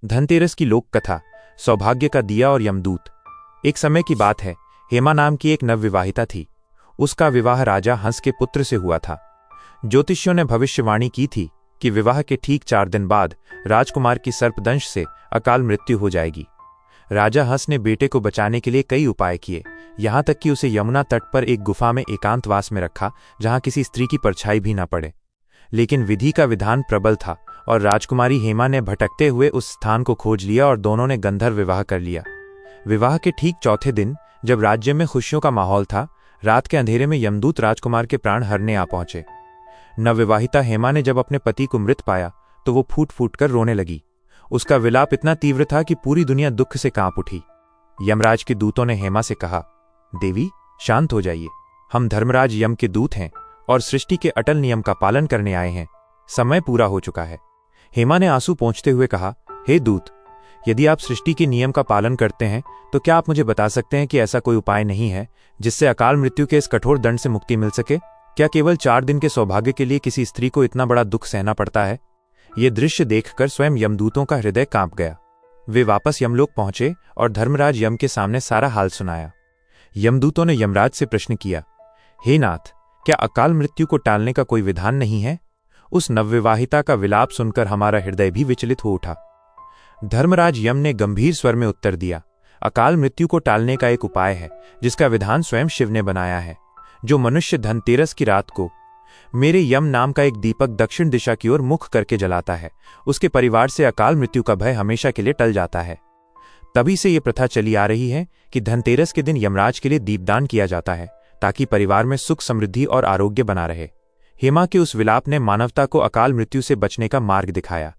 धनतेरस की लोक कथा, सौभाग्य का दिया और यमदूत। एक समय की बात है, हेमा नाम की एक नवविवाहिता थी। उसका विवाह राजा हंस के पुत्र से हुआ था। ज्योतिषियों ने भविष्यवाणी की थी कि विवाह के ठीक 4 दिन बाद राजकुमार की सर्पदंश से अकाल मृत्यु हो जाएगी। राजा हंस ने बेटे को बचाने के लिए कई उपाय किए, यहाँ तक कि उसे यमुना तट पर एक गुफा में एकांतवास में रखा, जहाँ किसी स्त्री की परछाई भी न पड़े। लेकिन विधि का विधान प्रबल था और राजकुमारी हेमा ने भटकते हुए उस स्थान को खोज लिया और दोनों ने गंधर्व विवाह कर लिया। विवाह के ठीक चौथे दिन, जब राज्य में खुशियों का माहौल था, रात के अंधेरे में यमदूत राजकुमार के प्राण हरने आ पहुंचे। नवविवाहिता हेमा ने जब अपने पति को मृत पाया तो वो फूट फूट कर रोने लगी। उसका विलाप इतना तीव्र था कि पूरी दुनिया दुख से कांप उठी। यमराज के दूतों ने हेमा से कहा, देवी शांत हो जाइए, हम धर्मराज यम के दूत हैं और सृष्टि के अटल नियम का पालन करने आए हैं। समय पूरा हो चुका है। हेमा ने आंसू पोंछते हुए कहा, हे दूत, यदि आप सृष्टि के नियम का पालन करते हैं तो क्या आप मुझे बता सकते हैं कि ऐसा कोई उपाय नहीं है जिससे अकाल मृत्यु के इस कठोर दंड से मुक्ति मिल सके? क्या केवल 4 दिन के सौभाग्य के लिए किसी स्त्री को इतना बड़ा दुख सहना पड़ता है? ये दृश्य देखकर स्वयं यमदूतों का हृदय कांप गया। वे वापस यमलोक पहुंचे और धर्मराज यम के सामने सारा हाल सुनाया। यमदूतों ने यमराज से प्रश्न किया, हे नाथ, क्या अकाल मृत्यु को टालने का कोई विधान नहीं है? उस नवविवाहिता का विलाप सुनकर हमारा हृदय भी विचलित हो उठा। धर्मराज यम ने गंभीर स्वर में उत्तर दिया, अकाल मृत्यु को टालने का एक उपाय है जिसका विधान स्वयं शिव ने बनाया है। जो मनुष्य धनतेरस की रात को मेरे यम नाम का एक दीपक दक्षिण दिशा की ओर मुख करके जलाता है, उसके परिवार से अकाल मृत्यु का भय हमेशा के लिए टल जाता है। तभी से ये प्रथा चली आ रही है कि धनतेरस के दिन यमराज के लिए दीपदान किया जाता है ताकि परिवार में सुख समृद्धि और आरोग्य बना रहे। हेमा के उस विलाप ने मानवता को अकाल मृत्यु से बचने का मार्ग दिखाया।